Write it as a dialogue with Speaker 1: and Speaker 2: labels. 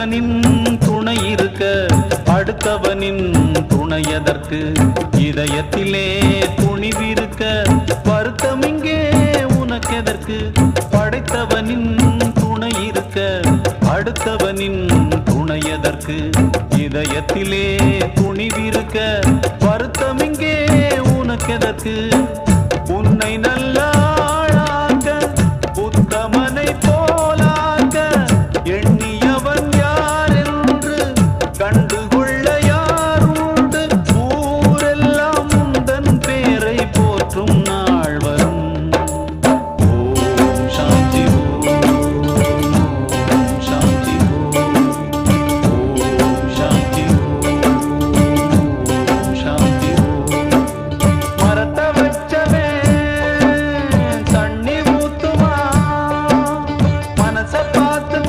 Speaker 1: படைத்தவனின் துணை இருக்க அடுத்தவனின் துணை எதற்கு? இதயத்திலே துணிவிருக்க வருத்தம் இங்கே உனக்கெதற்கு? படைத்தவனின் துணை இருக்க அடுத்தவனின் துணை எதற்கு? இதயத்திலே துணிவிருக்க வருத்தம் இங்கே உனக்கெதற்கு? உன்னை நல்ல ஆளாக்க உத்தமனை போ